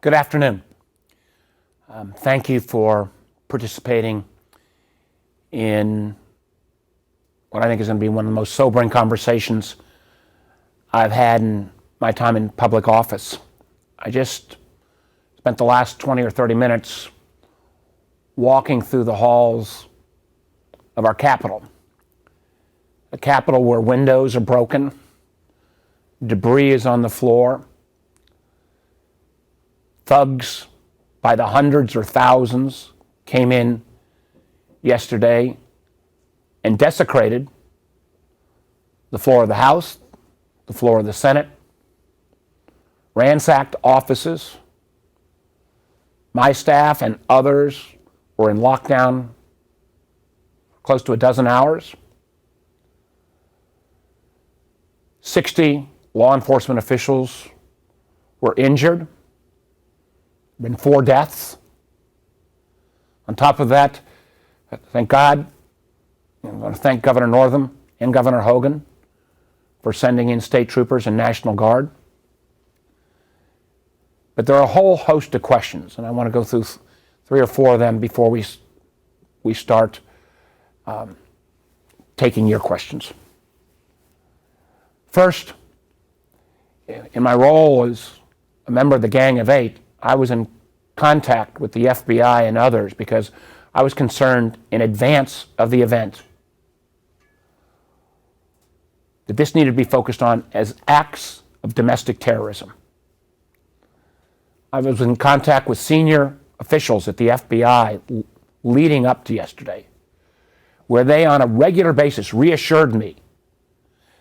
Good afternoon. Thank you for participating in what I think is going to be one of the most sobering conversations I've had in my time in public office. I just spent the last 20 or 30 minutes walking through the halls of our Capitol. A Capitol where windows are broken, debris is on the floor, thugs by the hundreds or thousands came in yesterday and desecrated the floor of the House, the floor of the Senate, ransacked offices. My staff and others were in lockdown close to a dozen hours. 60 law enforcement officials were injured. Been 4 deaths. On top of that, thank God, I'm going to thank Governor Northam and Governor Hogan for sending in state troopers and National Guard. But there are a whole host of questions, and I want to go through 3 or 4 of them before we start taking your questions. First, in my role as a member of the Gang of 8, I was in contact with the FBI and others because I was concerned in advance of the event that this needed to be focused on as acts of domestic terrorism. I was in contact with senior officials at the FBI leading up to yesterday, where they on a regular basis reassured me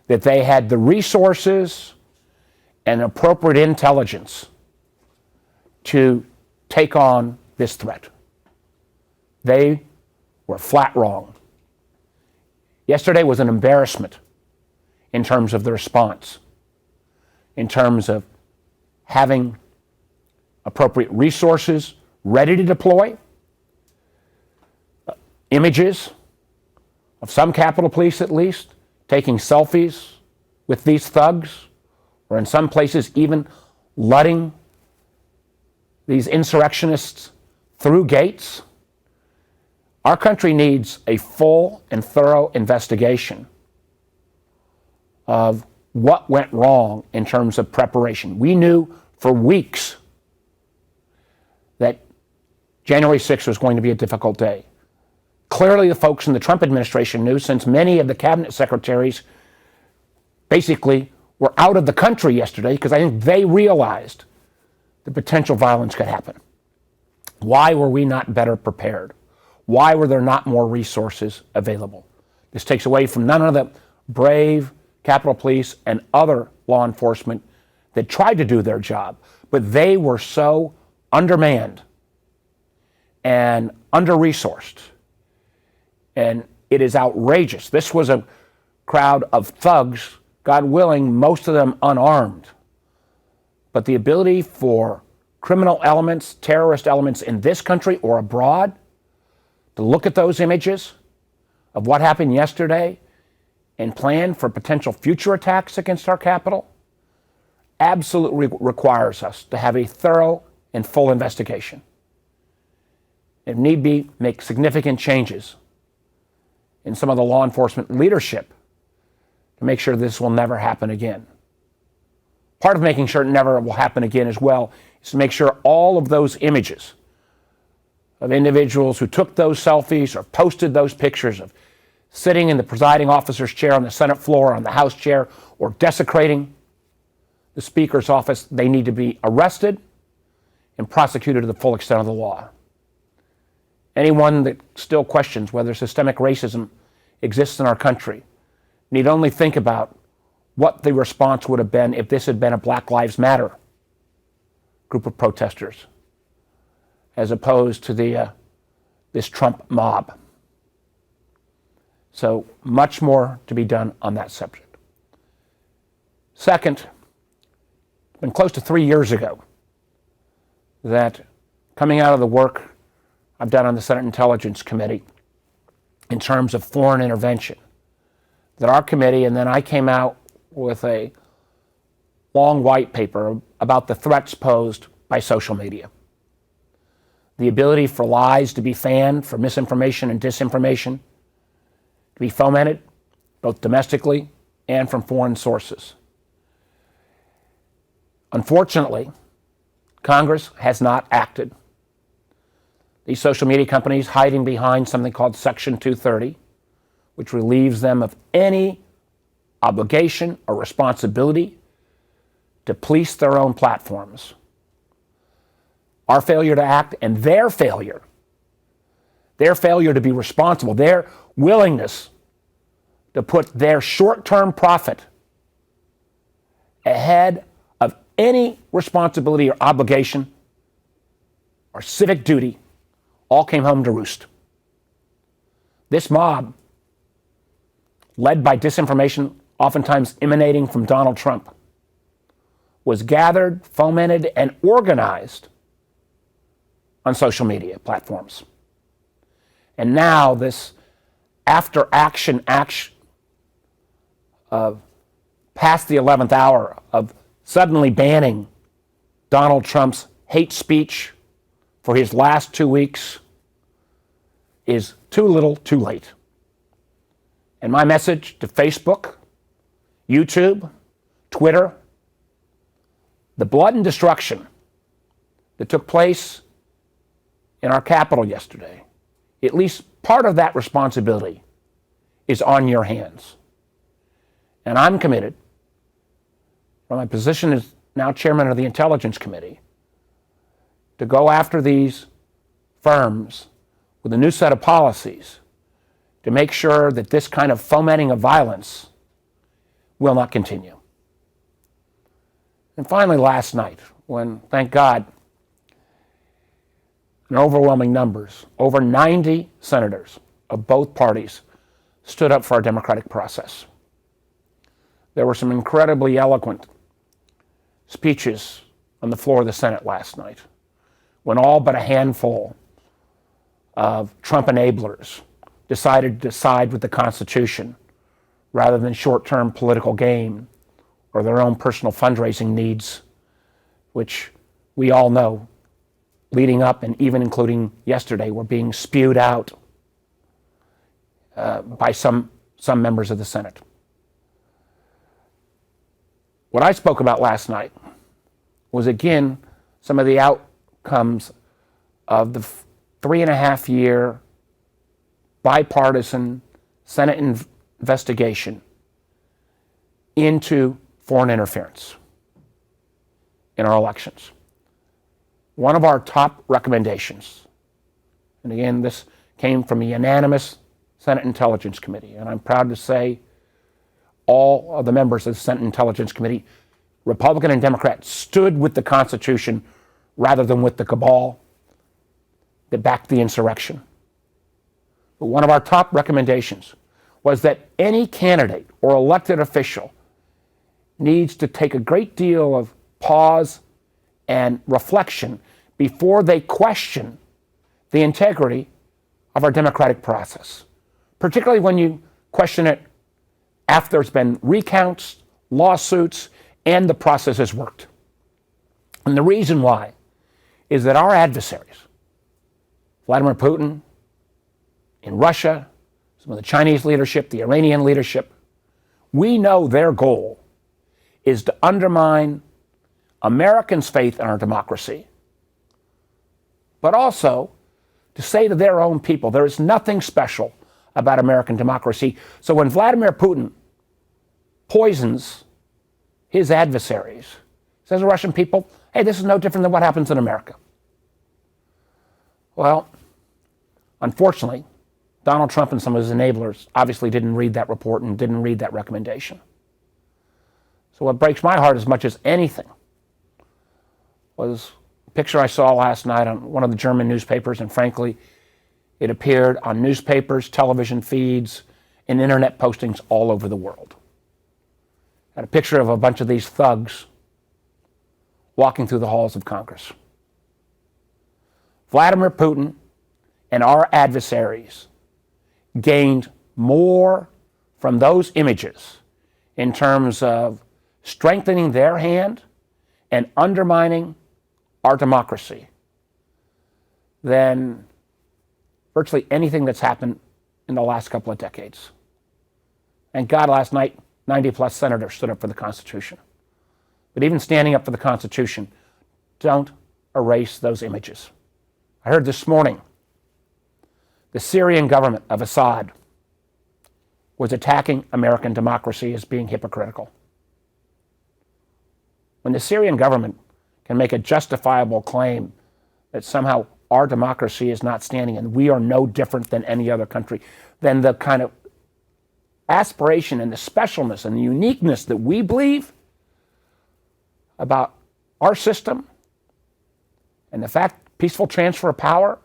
that they had the resources and appropriate intelligence to take on this threat. They were flat wrong. Yesterday was an embarrassment in terms of the response, in terms of having appropriate resources ready to deploy, images of some Capitol Police at least taking selfies with these thugs, or in some places even letting these insurrectionists through gates. Our country needs a full and thorough investigation of what went wrong in terms of preparation. We knew for weeks that January 6th was going to be a difficult day. Clearly, the folks in the Trump administration knew, since many of the cabinet secretaries basically were out of the country yesterday, because I think they realized the potential violence could happen. Why were we not better prepared? Why were there not more resources available? This takes away from none of the brave Capitol Police and other law enforcement that tried to do their job, but they were so undermanned and under-resourced. And it is outrageous. This was a crowd of thugs, God willing, most of them unarmed. But the ability for criminal elements, terrorist elements in this country or abroad to look at those images of what happened yesterday and plan for potential future attacks against our Capitol absolutely requires us to have a thorough and full investigation. If need be, make significant changes in some of the law enforcement leadership to make sure this will never happen again. Part of making sure it never will happen again as well is to make sure all of those images of individuals who took those selfies or posted those pictures of sitting in the presiding officer's chair on the Senate floor, on the House chair, or desecrating the Speaker's office, they need to be arrested and prosecuted to the full extent of the law. Anyone that still questions whether systemic racism exists in our country need only think about what the response would have been if this had been a Black Lives Matter group of protesters, as opposed to this Trump mob. So much more to be done on that subject. Second, it's been close to 3 years ago that, coming out of the work I've done on the Senate Intelligence Committee in terms of foreign intervention, that our committee, and then I came out with a long white paper about the threats posed by social media. The ability for lies to be fanned, for misinformation and disinformation to be fomented, both domestically and from foreign sources. Unfortunately, Congress has not acted. These social media companies hiding behind something called Section 230, which relieves them of any obligation or responsibility to police their own platforms. Our failure to act and their failure to be responsible, their willingness to put their short-term profit ahead of any responsibility or obligation or civic duty, all came home to roost. This mob, led by disinformation, oftentimes emanating from Donald Trump, was gathered, fomented, and organized on social media platforms. And now this after-action of past the 11th hour of suddenly banning Donald Trump's hate speech for his last 2 weeks is too little, too late. And my message to Facebook, YouTube, Twitter, the blood and destruction that took place in our Capitol yesterday, at least part of that responsibility is on your hands. And I'm committed, from my position as now chairman of the Intelligence Committee, to go after these firms with a new set of policies to make sure that this kind of fomenting of violence will not continue. And finally, last night, when, thank God, in overwhelming numbers, over 90 senators of both parties stood up for our democratic process. There were some incredibly eloquent speeches on the floor of the Senate last night, when all but a handful of Trump enablers decided to side with the Constitution rather than short-term political gain or their own personal fundraising needs, which we all know, leading up and even including yesterday, were being spewed out by some members of the Senate. What I spoke about last night was, again, some of the outcomes of the 3.5-year bipartisan Senate investigation into foreign interference in our elections. One of our top recommendations, and again, this came from a unanimous Senate Intelligence Committee, and I'm proud to say all of the members of the Senate Intelligence Committee, Republican and Democrat, stood with the Constitution rather than with the cabal that backed the insurrection. But one of our top recommendations was that any candidate or elected official needs to take a great deal of pause and reflection before they question the integrity of our democratic process, particularly when you question it after there's been recounts, lawsuits, and the process has worked. And the reason why is that our adversaries, Vladimir Putin in Russia, some of the Chinese leadership, the Iranian leadership, we know their goal is to undermine Americans' faith in our democracy, but also to say to their own people, there is nothing special about American democracy. So when Vladimir Putin poisons his adversaries, says to Russian people, hey, this is no different than what happens in America. Well, unfortunately, Donald Trump and some of his enablers obviously didn't read that report and didn't read that recommendation. So what breaks my heart as much as anything was a picture I saw last night on one of the German newspapers, and frankly, it appeared on newspapers, television feeds, and internet postings all over the world. Had a picture of a bunch of these thugs walking through the halls of Congress. Vladimir Putin and our adversaries gained more from those images in terms of strengthening their hand and undermining our democracy than virtually anything that's happened in the last couple of decades. And God, last night, 90 plus senators stood up for the Constitution. But even standing up for the Constitution, don't erase those images. I heard this morning the Syrian government of Assad was attacking American democracy as being hypocritical. When the Syrian government can make a justifiable claim that somehow our democracy is not standing and we are no different than any other country, then the kind of aspiration and the specialness and the uniqueness that we believe about our system and the fact peaceful transfer of power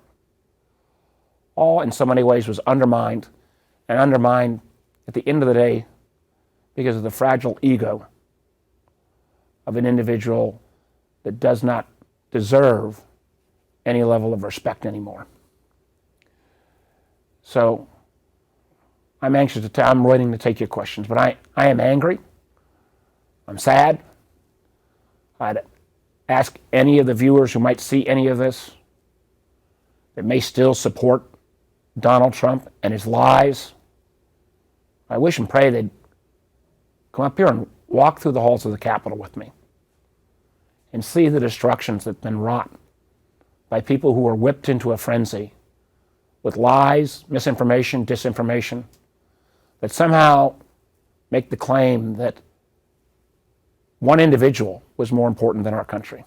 all in so many ways was undermined, and undermined at the end of the day because of the fragile ego of an individual that does not deserve any level of respect anymore. So I'm anxious to I'm waiting to take your questions, but I am angry. I'm sad. I'd ask any of the viewers who might see any of this that may still support Donald Trump and his lies. I wish and pray they'd come up here and walk through the halls of the Capitol with me and see the destructions that have been wrought by people who are whipped into a frenzy with lies, misinformation, disinformation, that somehow make the claim that one individual was more important than our country.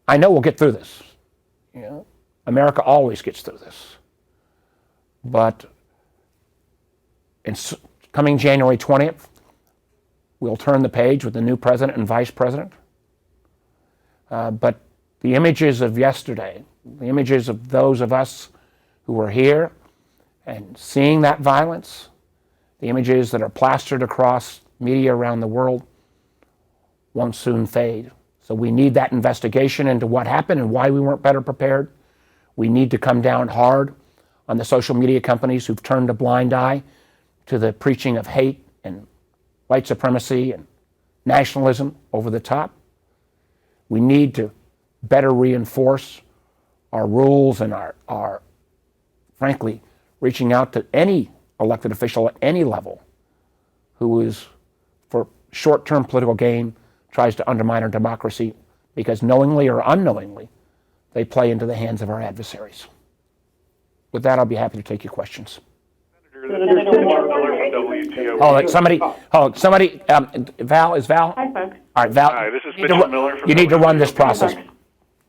I know we'll get through this. You know, America always gets through this. But coming January 20th, we'll turn the page with the new president and vice president. But the images of yesterday, the images of those of us who were here and seeing that violence, the images that are plastered across media around the world won't soon fade. So we need that investigation into what happened and why we weren't better prepared. We need to come down hard on the social media companies who've turned a blind eye to the preaching of hate and white supremacy and nationalism over the top. We need to better reinforce our rules and our frankly, reaching out to any elected official at any level who is, for short-term political gain, tries to undermine our democracy because knowingly or unknowingly, they play into the hands of our adversaries. With that, I'll be happy to take your questions. Somebody, Val, is Val? Hi, folks. All right, Val. Hi, this is Mitchell Miller from You need to run this process.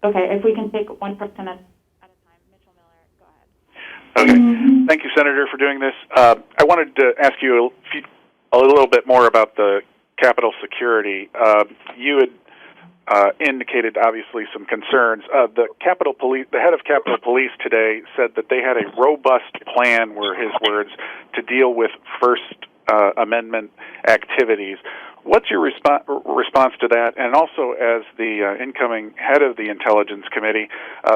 Okay, if we can take one person at a time. Mitchell Miller, go ahead. Okay. Thank you, Senator, for doing this. I wanted to ask you a little bit more about the Capitol security. You had indicated, obviously, some concerns. The Capitol Police, the head of Capitol Police today said that they had a robust plan, were his words, to deal with First Amendment activities. What's your response to that? And also, as the incoming head of the Intelligence Committee,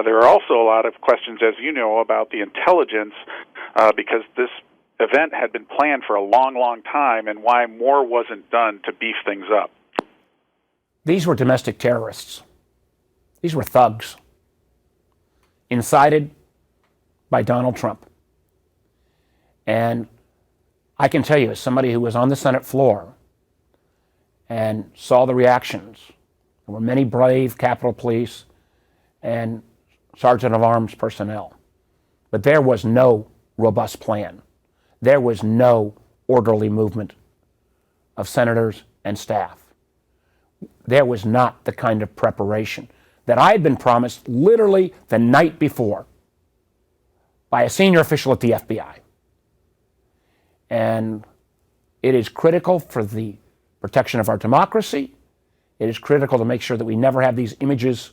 there are also a lot of questions, as you know, about the intelligence, because this event had been planned for a long, long time, and why more wasn't done to beef things up. These were domestic terrorists. These were thugs, incited by Donald Trump. And I can tell you, as somebody who was on the Senate floor and saw the reactions, there were many brave Capitol Police and Sergeant of Arms personnel, but there was no robust plan. There was no orderly movement of senators and staff. There was not the kind of preparation that I had been promised literally the night before by a senior official at the FBI. And it is critical for the protection of our democracy. It is critical to make sure that we never have these images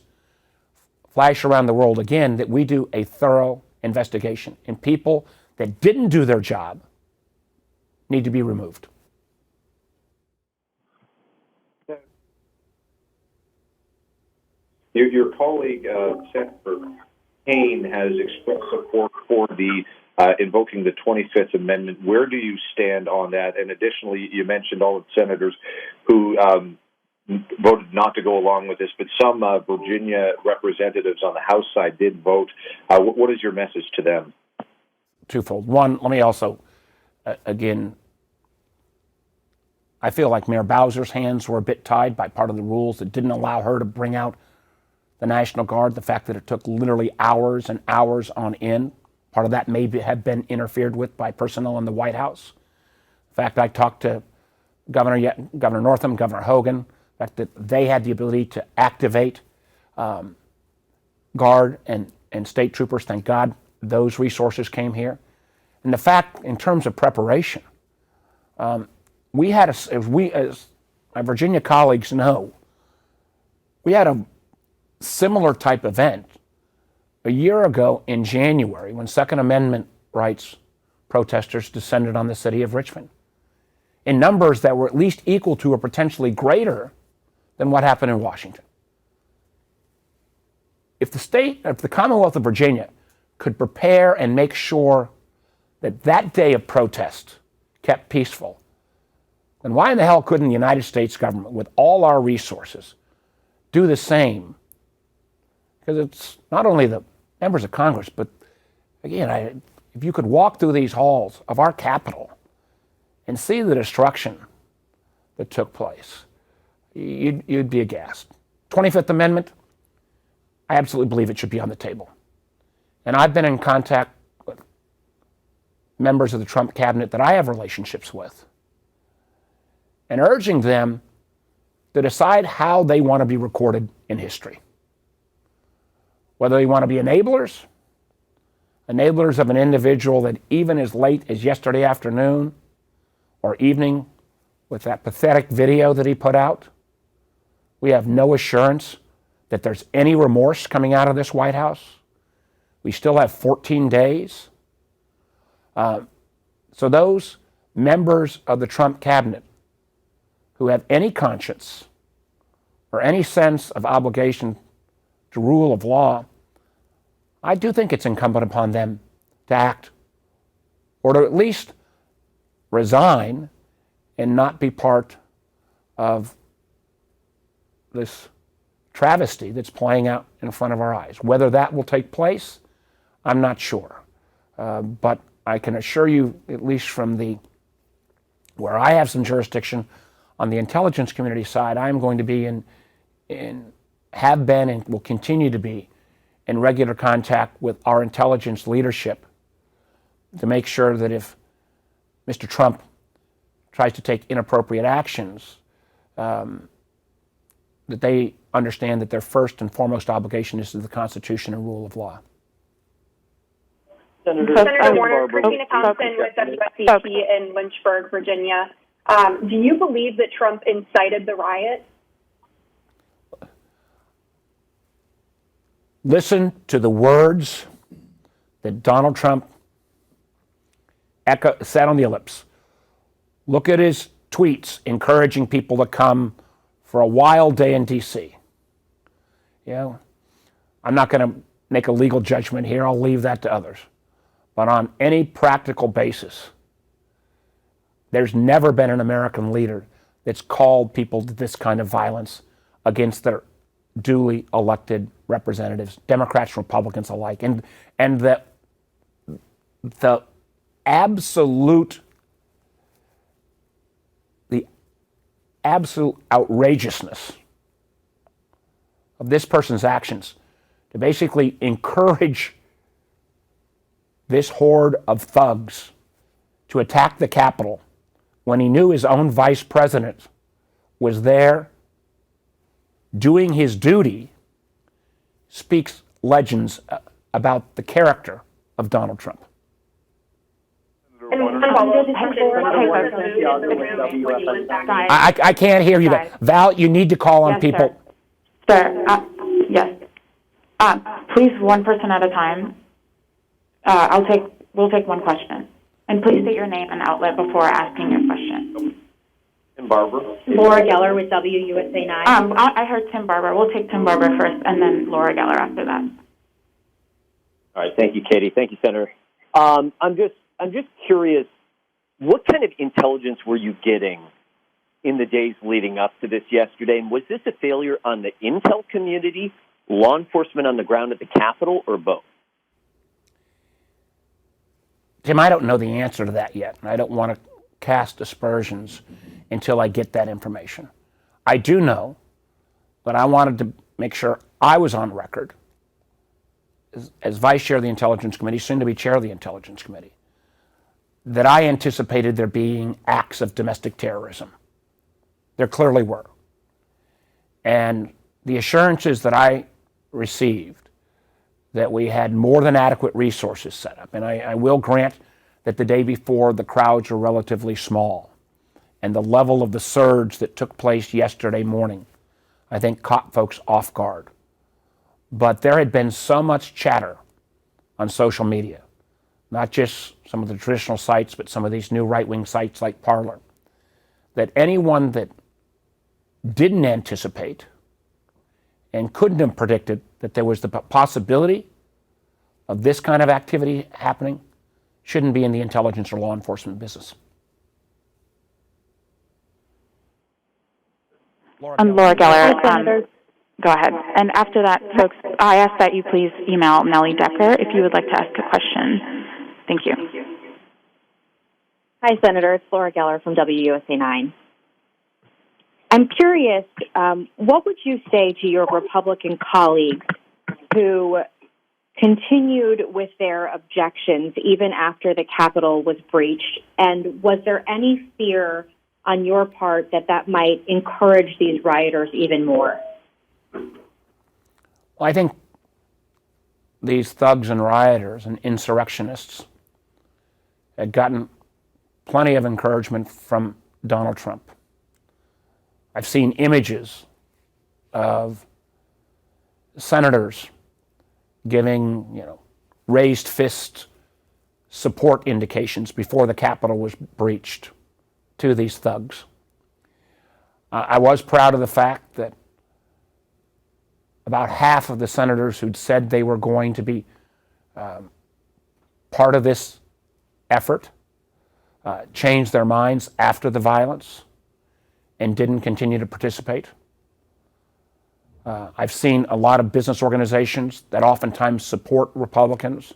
flash around the world again, that we do a thorough investigation. And people that didn't do their job need to be removed. Your colleague, Senator Kane, has expressed support for the invoking the 25th Amendment. Where do you stand on that? And additionally, you mentioned all of the senators who voted not to go along with this, but some Virginia representatives on the House side did vote. What is your message to them? Twofold. One, let me also, again, I feel like Mayor Bowser's hands were a bit tied by part of the rules that didn't allow her to bring out the National Guard. The fact that it took literally hours and hours on end, part of that may have been interfered with by personnel in the White House. In fact, I talked to Governor Northam, Governor Hogan, the fact that they had the ability to activate Guard and state troopers. Thank God those resources came here. And the fact, in terms of preparation, we had, as my Virginia colleagues know, we had a similar type event a year ago in January when Second Amendment rights protesters descended on the city of Richmond in numbers that were at least equal to or potentially greater than what happened in Washington. If the Commonwealth of Virginia could prepare and make sure that that day of protest kept peaceful, then why in the hell couldn't the United States government, with all our resources, do the same? Because it's not only the members of Congress, but again, if you could walk through these halls of our Capitol and see the destruction that took place, you'd be aghast. 25th Amendment, I absolutely believe it should be on the table. And I've been in contact with members of the Trump cabinet that I have relationships with, and urging them to decide how they want to be recorded in history. Whether they want to be enablers of an individual that even as late as yesterday afternoon or evening with that pathetic video that he put out, we have no assurance that there's any remorse coming out of this White House. We still have 14 days. So those members of the Trump cabinet who have any conscience or any sense of obligation to rule of law, I do think it's incumbent upon them to act, or to at least resign and not be part of this travesty that's playing out in front of our eyes. Whether that will take place, I'm not sure. But I can assure you, at least from where I have some jurisdiction on the intelligence community side, I'm going to be have been and will continue to be in regular contact with our intelligence leadership to make sure that if Mr. Trump tries to take inappropriate actions, that they understand that their first and foremost obligation is to the Constitution and rule of law. Senator Warner, Christina Thompson with WSBT in Lynchburg, Virginia. Do you believe that Trump incited the riot? Listen to the words that Donald Trump said on the ellipse. Look at his tweets encouraging people to come for a wild day in D.C. You know, I'm not going to make a legal judgment here. I'll leave that to others. But on any practical basis, there's never been an American leader that's called people to this kind of violence against their duly elected representatives, Democrats, Republicans alike. And the absolute outrageousness of this person's actions to basically encourage this horde of thugs to attack the Capitol when he knew his own vice president was there doing his duty speaks legends about the character of Donald Trump. I can't hear you. Val, you need to call on people. Sir, yes. Please, one person at a time. We'll take one question. And please state your name and outlet before asking your question. Tim Barber. Laura Geller with WUSA 9. I heard Tim Barber. We'll take Tim Barber first, and then Laura Geller after that. All right, thank you, Katie. Thank you, Senator. I'm just curious, what kind of intelligence were you getting in the days leading up to this yesterday? And was this a failure on the intel community, law enforcement on the ground at the Capitol, or both? Tim, I don't know the answer to that yet, and I don't want to cast aspersions until I get that information. I do know, but I wanted to make sure I was on record as vice chair of the Intelligence Committee, soon to be chair of the Intelligence Committee, that I anticipated there being acts of domestic terrorism. There clearly were. And the assurances that I received that we had more than adequate resources set up, and I will grant that the day before the crowds were relatively small, and the level of the surge that took place yesterday morning, I think, caught folks off guard. But there had been so much chatter on social media, not just some of the traditional sites, but some of these new right-wing sites like Parler, that anyone that didn't anticipate and couldn't have predicted that there was the possibility of this kind of activity happening shouldn't be in the intelligence or law enforcement business. I'm Laura Geller. Go ahead. And after that, folks, I ask that you please email Nellie Decker if you would like to ask a question. Thank you. Hi, Senator. It's Laura Geller from WUSA 9. I'm curious, what would you say to your Republican colleagues who continued with their objections even after the Capitol was breached? And was there any fear on your part that that might encourage these rioters even more? Well, I think these thugs and rioters and insurrectionists had gotten plenty of encouragement from Donald Trump. I've seen images of senators giving, raised fist support indications before the Capitol was breached to these thugs. I was proud of the fact that about half of the senators who'd said they were going to be part of this effort changed their minds after the violence and didn't continue to participate. I've seen a lot of business organizations that oftentimes support Republicans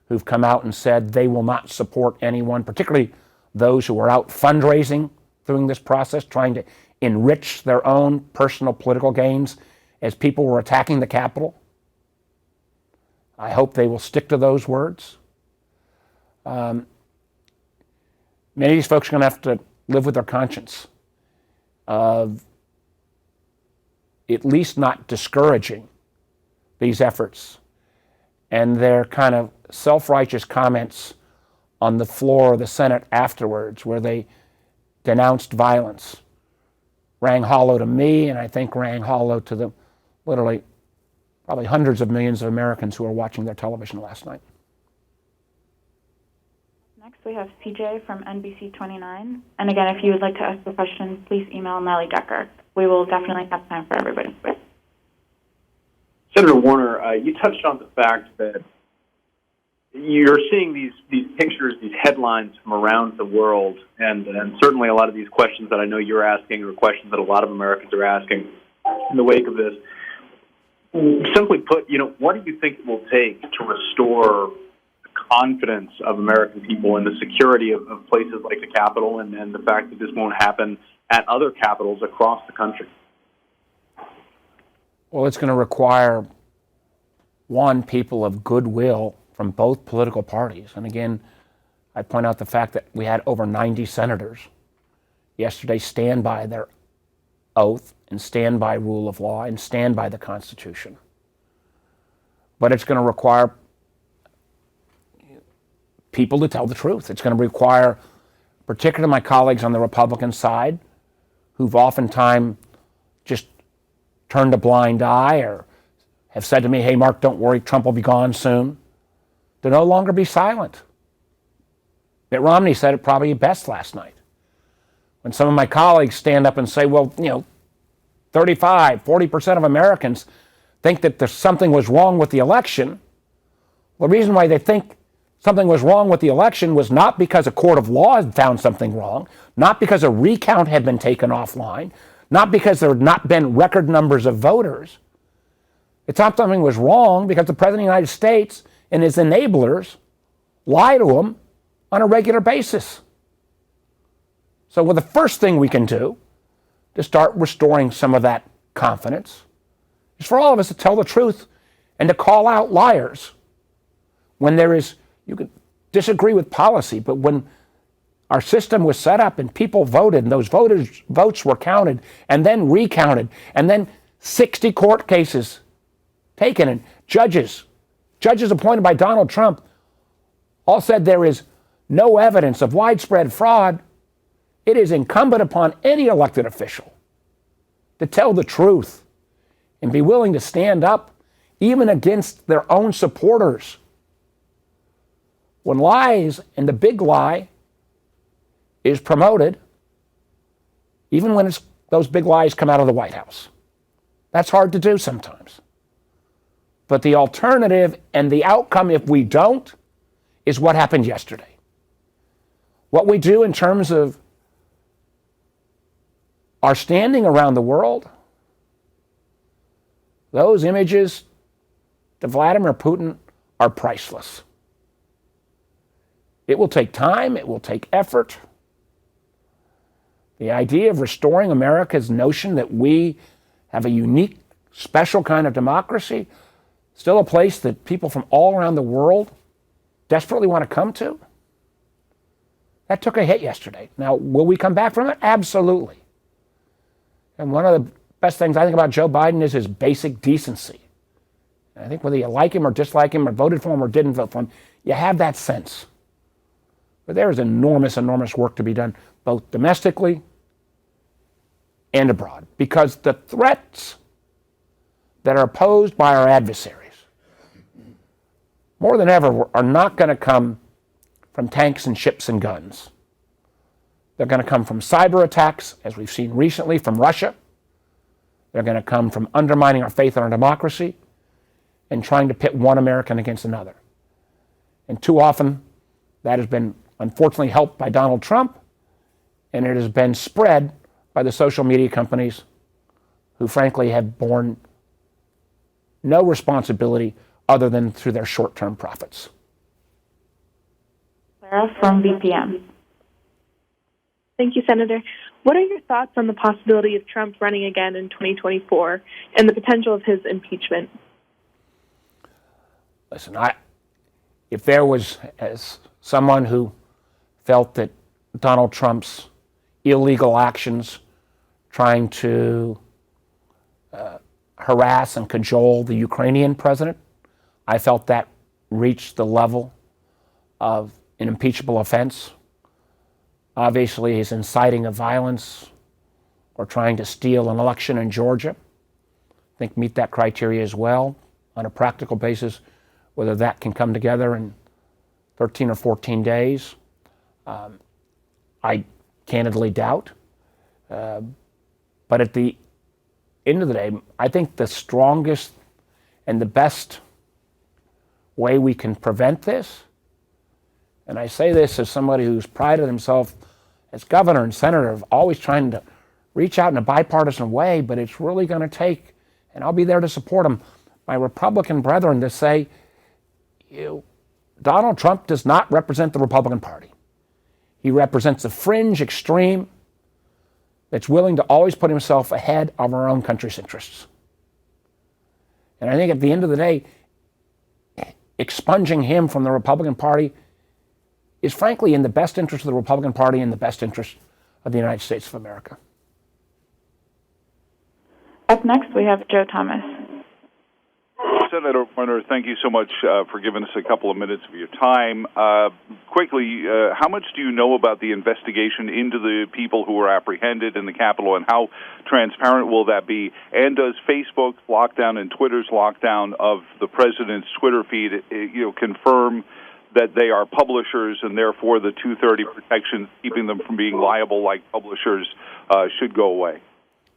who've come out and said they will not support anyone, particularly those who are out fundraising during this process, trying to enrich their own personal political gains as people were attacking the Capitol. I hope they will stick to those words. Many of these folks are going to have to live with their conscience of at least not discouraging these efforts and their kind of self-righteous comments on the floor of the Senate afterwards, where they denounced violence, rang hollow to me, and I think rang hollow to the literally probably hundreds of millions of Americans who were watching their television last night. Next, we have CJ from NBC 29. And again, if you would like to ask a question, please email Nellie Decker. We will definitely have time for everybody. Senator Warner, you touched on the fact that you're seeing these pictures, these headlines from around the world, and certainly a lot of these questions that I know you're asking are questions that a lot of Americans are asking in the wake of this. Simply put, what do you think it will take to restore the confidence of American people in the security of places like the Capitol and the fact that this won't happen at other capitals across the country? Well, it's going to require, one, people of goodwill from both political parties. And again, I point out the fact that we had over 90 senators yesterday stand by their oath and stand by rule of law and stand by the Constitution. But it's going to require people to tell the truth. It's going to require, particularly my colleagues on the Republican side, who've oftentimes just turned a blind eye or have said to me, hey, Mark, don't worry, Trump will be gone soon, to no longer be silent. Mitt Romney said it probably best last night. When some of my colleagues stand up and say, well, 35, 40% of Americans think that something was wrong with the election. Well, the reason why they think something was wrong with the election was not because a court of law had found something wrong, not because a recount had been taken offline, not because there had not been record numbers of voters. It's not something was wrong because the President of the United States and his enablers lie to him on a regular basis. So the first thing we can do to start restoring some of that confidence is for all of us to tell the truth and to call out liars. When there is, you can disagree with policy, but when our system was set up and people voted and those votes were counted and then recounted and then 60 court cases taken and judges appointed by Donald Trump all said there is no evidence of widespread fraud, it is incumbent upon any elected official to tell the truth and be willing to stand up even against their own supporters. When lies and the big lie is promoted, even when those big lies come out of the White House. That's hard to do sometimes. But the alternative and the outcome, if we don't, is what happened yesterday. What we do in terms of our standing around the world, those images to Vladimir Putin are priceless. It will take time, it will take effort. The idea of restoring America's notion that we have a unique, special kind of democracy, still a place that people from all around the world desperately want to come to, that took a hit yesterday. Now, will we come back from it? Absolutely. And one of the best things I think about Joe Biden is his basic decency. And I think whether you like him or dislike him or voted for him or didn't vote for him, you have that sense. But there is enormous, enormous work to be done, both domestically and abroad, because the threats that are posed by our adversaries, more than ever, are not going to come from tanks and ships and guns. They're going to come from cyber attacks, as we've seen recently from Russia. They're going to come from undermining our faith in our democracy and trying to pit one American against another. And too often, that has been unfortunately helped by Donald Trump, and it has been spread by the social media companies who frankly have borne no responsibility other than through their short-term profits. Clara from VPM. Thank you, Senator. What are your thoughts on the possibility of Trump running again in 2024 and the potential of his impeachment? Listen, if there was, as someone who felt that Donald Trump's illegal actions trying to harass and cajole the Ukrainian president, I felt that reached the level of an impeachable offense. Obviously, his inciting of violence or trying to steal an election in Georgia, I think meet that criteria as well on a practical basis. Whether that can come together in 13 or 14 days, I candidly doubt. But at the end of the day, I think the strongest and the best way we can prevent this, and I say this as somebody who's prided himself as governor and senator of always trying to reach out in a bipartisan way, but it's really going to take, and I'll be there to support him, my Republican brethren to say, Donald Trump does not represent the Republican Party. He represents a fringe extreme that's willing to always put himself ahead of our own country's interests. And I think at the end of the day, expunging him from the Republican Party is frankly in the best interest of the Republican Party and the best interest of the United States of America. Up next, we have Joe Thomas. Senator Warner, thank you so much for giving us a couple of minutes of your time. Quickly, how much do you know about the investigation into the people who were apprehended in the Capitol, and how transparent will that be? And does Facebook's lockdown and Twitter's lockdown of the president's Twitter feed, confirm that they are publishers, and therefore the 230 protections keeping them from being liable like publishers should go away?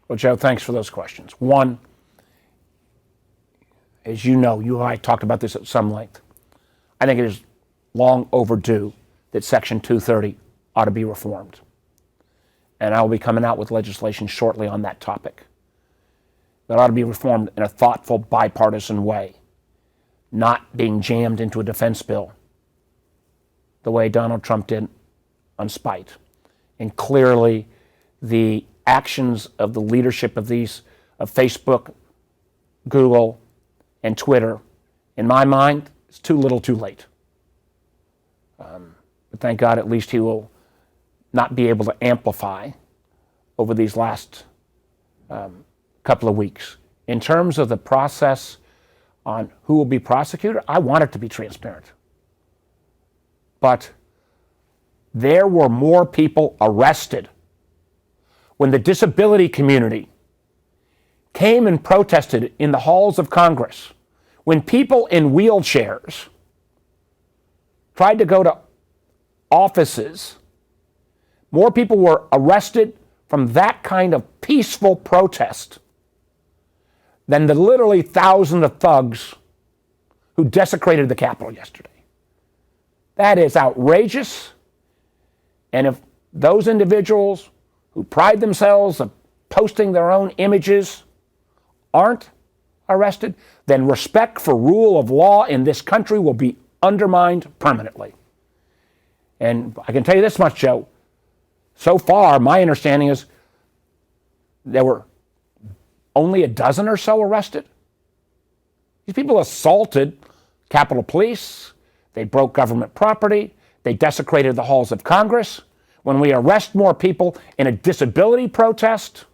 Well, Joe, thanks for those questions. One, as you know, you and I talked about this at some length. I think it is long overdue that Section 230 ought to be reformed. And I will be coming out with legislation shortly on that topic. That ought to be reformed in a thoughtful, bipartisan way, not being jammed into a defense bill the way Donald Trump did on spite. And clearly, the actions of the leadership of Facebook, Google, and Twitter, in my mind, it's too little too late. But thank God at least he will not be able to amplify over these last couple of weeks. In terms of the process on who will be prosecuted, I want it to be transparent. But there were more people arrested when the disability community came and protested in the halls of Congress, when people in wheelchairs tried to go to offices. More people were arrested from that kind of peaceful protest than the literally thousands of thugs who desecrated the Capitol yesterday. That is outrageous. And if those individuals who pride themselves on posting their own images aren't arrested, then respect for rule of law in this country will be undermined permanently. And I can tell you this much, Joe. So far, my understanding is there were only a dozen or so arrested. These people assaulted Capitol Police. They broke government property. They desecrated the halls of Congress. When we arrest more people in a disability protest,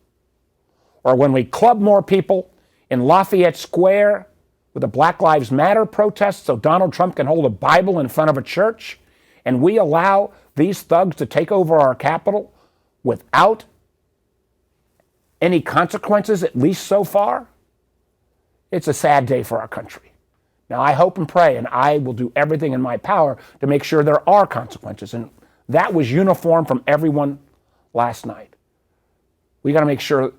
or when we club more people in Lafayette Square with a Black Lives Matter protest so Donald Trump can hold a Bible in front of a church, and we allow these thugs to take over our Capitol without any consequences, at least so far, it's a sad day for our country. Now, I hope and pray, and I will do everything in my power to make sure there are consequences. And that was uniform from everyone last night. We got to make sure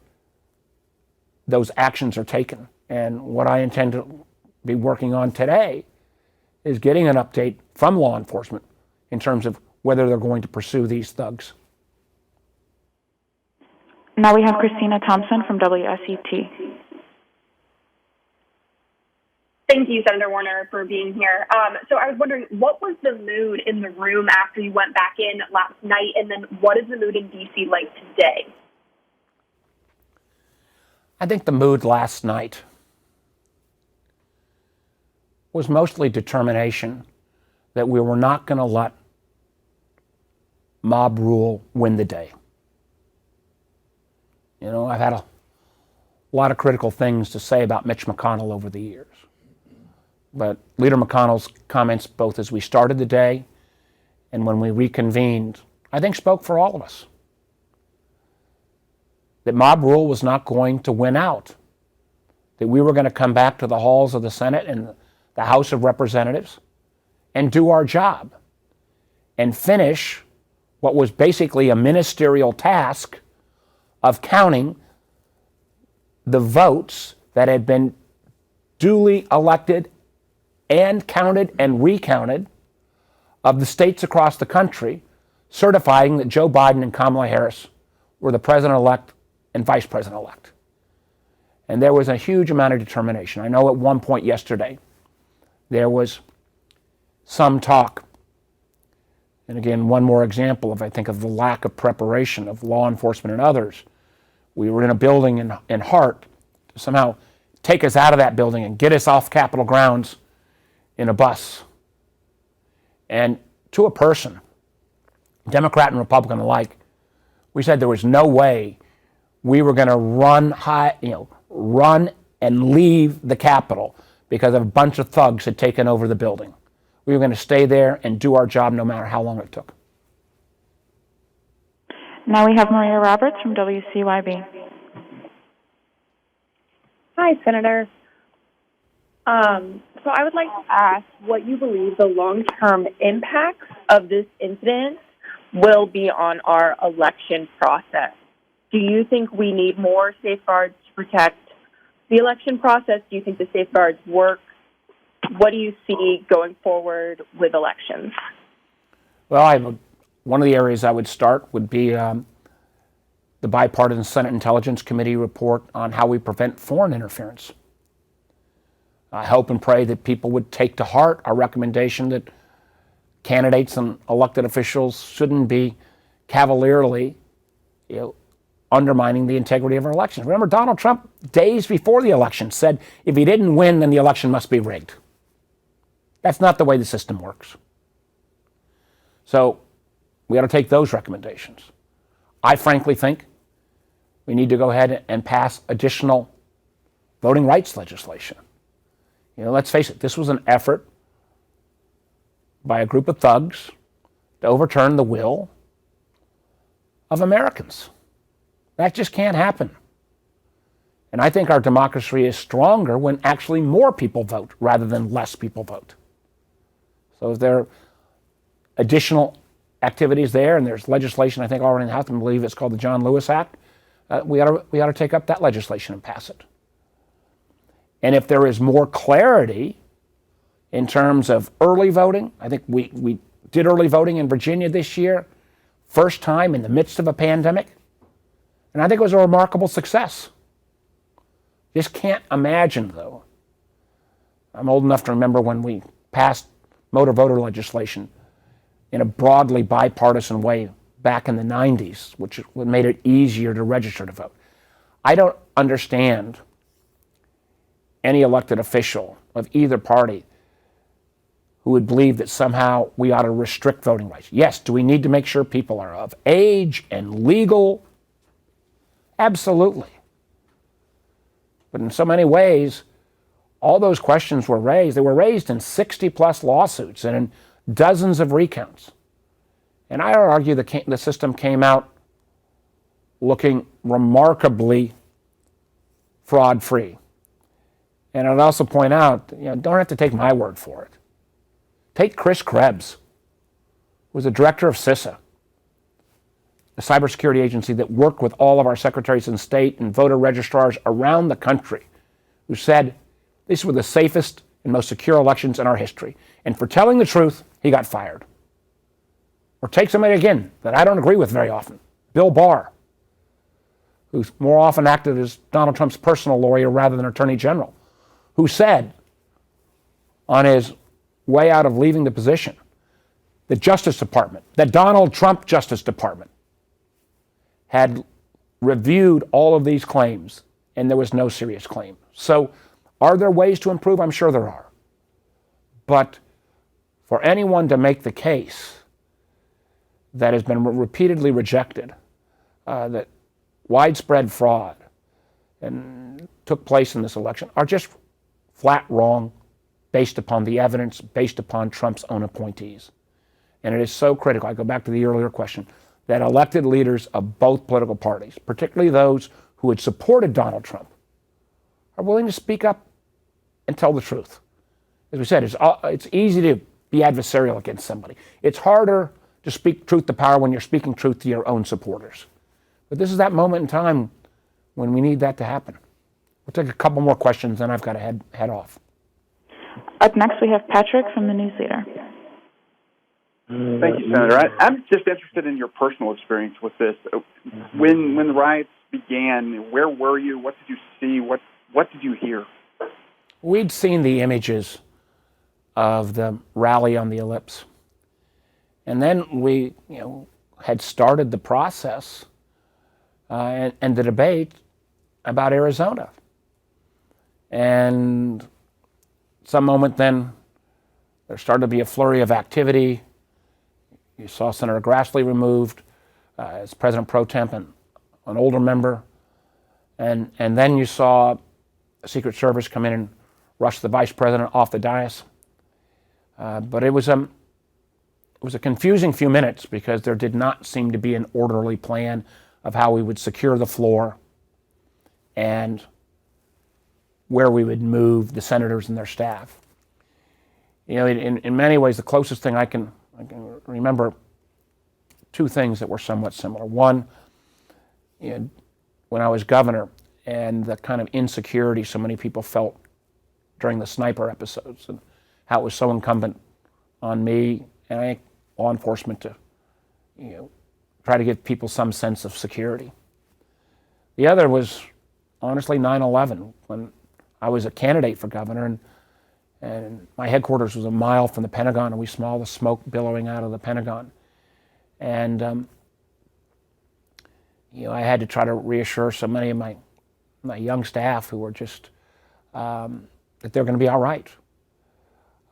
those actions are taken. And what I intend to be working on today is getting an update from law enforcement in terms of whether they're going to pursue these thugs. Now we have Christina Thompson from WSET. Thank you, Senator Warner, for being here. So I was wondering, what was the mood in the room after you went back in last night, and then what is the mood in D.C. like today? I think the mood last night was mostly determination that we were not going to let mob rule win the day. You know, I've had a lot of critical things to say about Mitch McConnell over the years. But Leader McConnell's comments, both as we started the day and when we reconvened, I think spoke for all of us. That mob rule was not going to win out. That we were going to come back to the halls of the Senate and the House of Representatives and do our job and finish what was basically a ministerial task of counting the votes that had been duly elected and counted and recounted of the states across the country, certifying that Joe Biden and Kamala Harris were the president-elect and vice president-elect. And there was a huge amount of determination. I know at one point yesterday, there was some talk, and again, one more example of, I think, of the lack of preparation of law enforcement and others. We were in a building in Hart to somehow take us out of that building and get us off Capitol grounds in a bus. And to a person, Democrat and Republican alike, we said there was no way we were going to run and leave the Capitol because a bunch of thugs had taken over the building. We were going to stay there and do our job no matter how long it took. Now we have Maria Roberts from WCYB. Hi, Senator. So I would like to ask what you believe the long-term impacts of this incident will be on our election process. Do you think we need more safeguards to protect the election process? Do you think the safeguards work? what do you see going forward with elections? Well, one of the areas I would start would be the bipartisan Senate Intelligence Committee report on how we prevent foreign interference. I hope and pray that people would take to heart our recommendation that candidates and elected officials shouldn't be cavalierly, undermining the integrity of our elections. Remember, Donald Trump, days before the election, said if he didn't win, then the election must be rigged. That's not the way the system works. So we ought to take those recommendations. I frankly think we need to go ahead and pass additional voting rights legislation. Let's face it, this was an effort by a group of thugs to overturn the will of Americans. That just can't happen. And I think our democracy is stronger when actually more people vote rather than less people vote. So if there are additional activities there, and there's legislation I think already in the House, I believe it's called the John Lewis Act, we ought to take up that legislation and pass it. And if there is more clarity in terms of early voting, I think we did early voting in Virginia this year, first time in the midst of a pandemic, and I think it was a remarkable success. Just can't imagine, though. I'm old enough to remember when we passed motor voter legislation in a broadly bipartisan way back in the 90s, which made it easier to register to vote. I don't understand any elected official of either party who would believe that somehow we ought to restrict voting rights. Yes, do we need to make sure people are of age and legal? Absolutely. But in so many ways, all those questions were raised. They were raised in 60-plus lawsuits and in dozens of recounts. And I would argue the system came out looking remarkably fraud-free. And I'd also point out, don't have to take my word for it. Take Chris Krebs, who was the director of CISA, a cybersecurity agency that worked with all of our secretaries of state and voter registrars around the country, who said these were the safest and most secure elections in our history. And for telling the truth, he got fired. Or take somebody again that I don't agree with very often, Bill Barr, who's more often acted as Donald Trump's personal lawyer rather than attorney general, who said on his way out of leaving the position, the Justice Department, the Donald Trump Justice Department, had reviewed all of these claims and there was no serious claim. So are there ways to improve? I'm sure there are. But for anyone to make the case that has been repeatedly rejected, that widespread fraud and took place in this election, are just flat wrong based upon the evidence, based upon Trump's own appointees. And it is so critical, I go back to the earlier question, that elected leaders of both political parties, particularly those who had supported Donald Trump, are willing to speak up and tell the truth. As we said, it's easy to be adversarial against somebody. It's harder to speak truth to power when you're speaking truth to your own supporters. But this is that moment in time when we need that to happen. We'll take a couple more questions, then I've got to head off. Up next, we have Patrick from the News Leader. Thank you, Senator. I'm just interested in your personal experience with this. When the riots began, where were you? What did you see? What did you hear? We'd seen the images of the rally on the Ellipse. And then we had started the process and the debate about Arizona. And some moment then, there started to be a flurry of activity. You saw Senator Grassley removed as President Pro Tem and an older member. And then you saw the Secret Service come in and rush the Vice President off the dais. But it was a confusing few minutes because there did not seem to be an orderly plan of how we would secure the floor and where we would move the senators and their staff. In many ways, the closest thing I can remember two things that were somewhat similar. One, when I was governor and the kind of insecurity so many people felt during the sniper episodes. And how it was so incumbent on me and I think law enforcement to, try to give people some sense of security. The other was honestly 9/11 when I was a candidate for governor and my headquarters was a mile from the Pentagon and we saw the smoke billowing out of the Pentagon. And I had to try to reassure so many of my young staff who were just that they're going to be all right.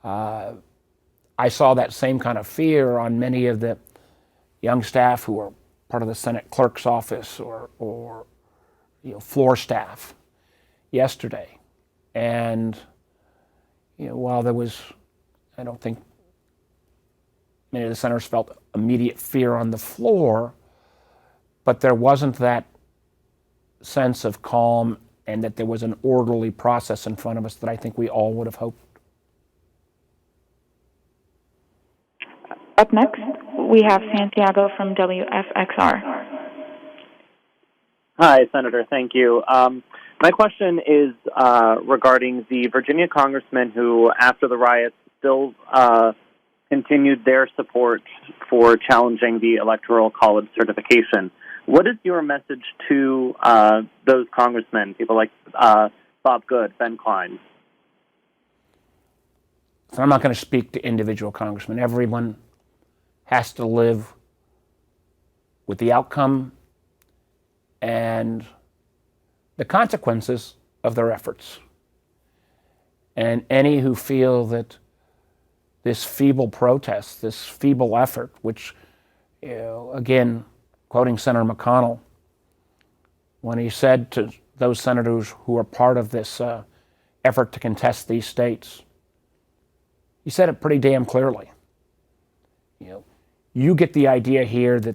I saw that same kind of fear on many of the young staff who were part of the Senate clerk's office or floor staff yesterday. And while there was, I don't think many of the senators felt immediate fear on the floor, but there wasn't that sense of calm and that there was an orderly process in front of us that I think we all would have hoped. Up next, we have Santiago from WFXR. Hi, Senator. Thank you. My question is regarding the Virginia congressmen who, after the riots, still continued their support for challenging the Electoral College certification. What is your message to those congressmen, people like Bob Good, Ben Cline? So I'm not going to speak to individual congressmen. Everyone has to live with the outcome and the consequences of their efforts. And any who feel that this feeble protest, this feeble effort, which, again, quoting Senator McConnell, when he said to those senators who are part of this effort to contest these states, he said it pretty damn clearly. You get the idea here that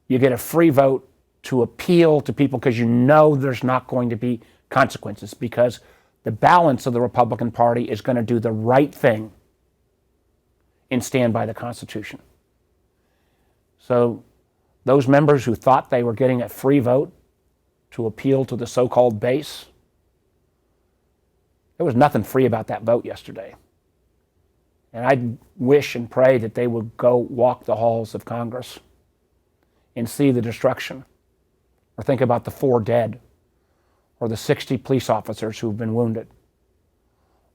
you get a free vote to appeal to people because you know there's not going to be consequences because the balance of the Republican Party is going to do the right thing and stand by the Constitution. So those members who thought they were getting a free vote to appeal to the so-called base, there was nothing free about that vote yesterday. And I wish and pray that they would go walk the halls of Congress and see the destruction, or think about the 4 dead, or the 60 police officers who've been wounded,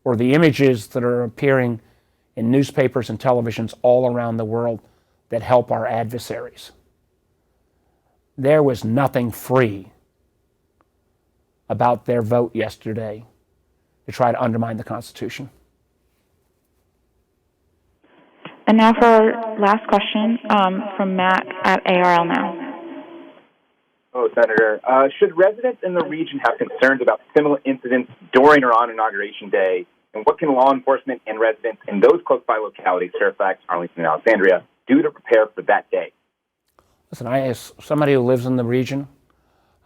or the images that are appearing in newspapers and televisions all around the world that help our adversaries. There was nothing free about their vote yesterday to try to undermine the Constitution. And now for our last question from Matt at ARL Now. Oh, Senator, should residents in the region have concerns about similar incidents during or on Inauguration Day? And what can law enforcement and residents in those close by localities, Fairfax, Arlington, and Alexandria, do to prepare for that day? Listen, I as somebody who lives in the region,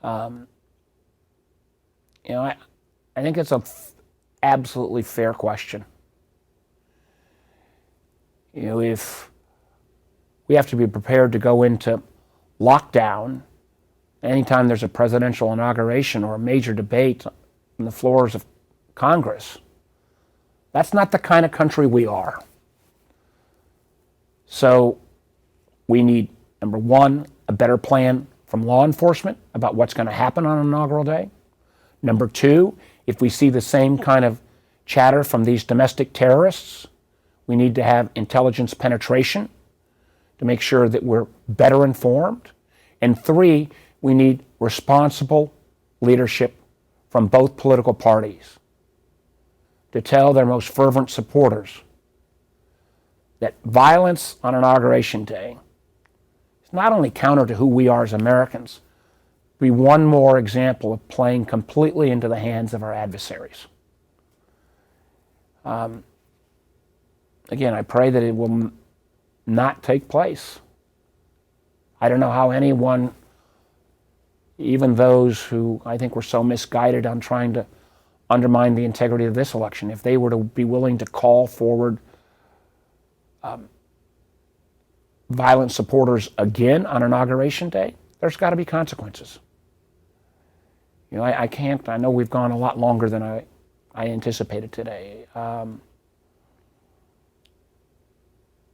I think it's a absolutely fair question. If we have to be prepared to go into lockdown anytime there's a presidential inauguration or a major debate on the floors of Congress, that's not the kind of country we are. So we need, number one, a better plan from law enforcement about what's going to happen on inaugural day. Number two, if we see the same kind of chatter from these domestic terrorists, we need to have intelligence penetration to make sure that we're better informed. And three, we need responsible leadership from both political parties to tell their most fervent supporters that violence on Inauguration Day is not only counter to who we are as Americans, but be one more example of playing completely into the hands of our adversaries. Again, I pray that it will not take place. I don't know how anyone, even those who I think were so misguided on trying to undermine the integrity of this election, if they were to be willing to call forward violent supporters again on Inauguration Day, there's got to be consequences. I know we've gone a lot longer than I anticipated today.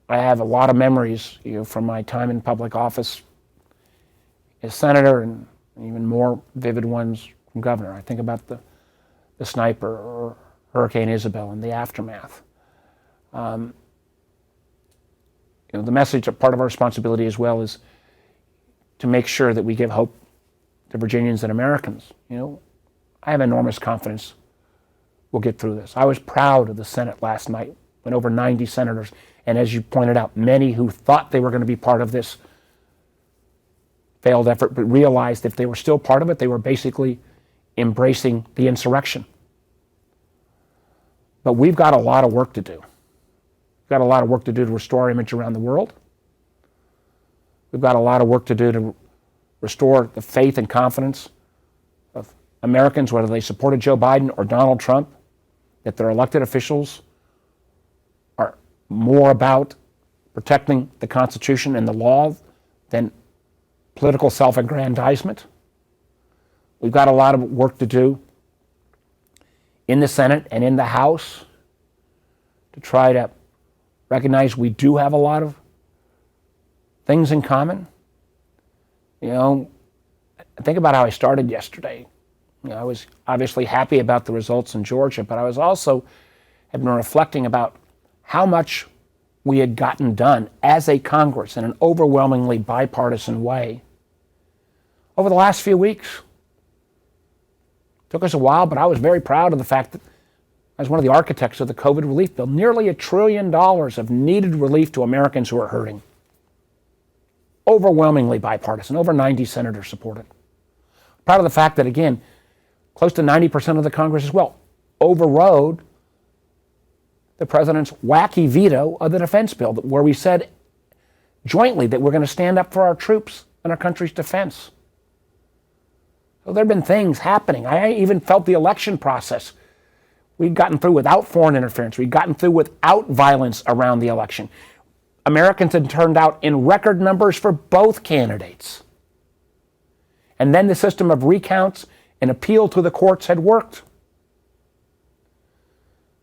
I have a lot of memories, from my time in public office as senator, and even more vivid ones from governor. I think about the sniper or Hurricane Isabel and the aftermath. The message, a part of our responsibility as well, is to make sure that we give hope to Virginians and Americans. I have enormous confidence we'll get through this. I was proud of the Senate last night when over 90 senators, and as you pointed out, many who thought they were going to be part of this failed effort, but realized if they were still part of it, they were basically embracing the insurrection. But we've got a lot of work to do. We've got a lot of work to do to restore our image around the world. We've got a lot of work to do to restore the faith and confidence of Americans, whether they supported Joe Biden or Donald Trump, that their elected officials are more about protecting the Constitution and the law than political self-aggrandizement. We've got a lot of work to do in the Senate and in the House to try to recognize we do have a lot of things in common. Think about how I started yesterday. I was obviously happy about the results in Georgia, but I was also had been reflecting about how much we had gotten done as a Congress in an overwhelmingly bipartisan way over the last few weeks. Took us a while, but I was very proud of the fact that I was one of the architects of the COVID relief bill. Nearly $1 trillion of needed relief to Americans who are hurting. Overwhelmingly bipartisan. Over 90 senators supported. Proud of the fact that, again, close to 90% of the Congress as well overrode the president's wacky veto of the defense bill, where we said jointly that we're going to stand up for our troops and our country's defense. So there have been things happening. I even felt the election process. We'd gotten through without foreign interference. We'd gotten through without violence around the election. Americans had turned out in record numbers for both candidates. And then the system of recounts and appeal to the courts had worked.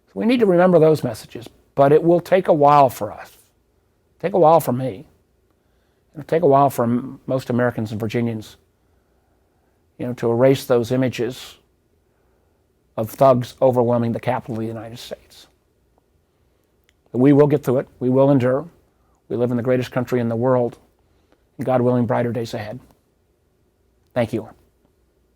So we need to remember those messages, but it will take a while for us. Take a while for me. It'll take a while for most Americans and Virginians, to erase those images of thugs overwhelming the Capitol of the United States. But we will get through it. We will endure. We live in the greatest country in the world. And God willing, brighter days ahead. Thank you.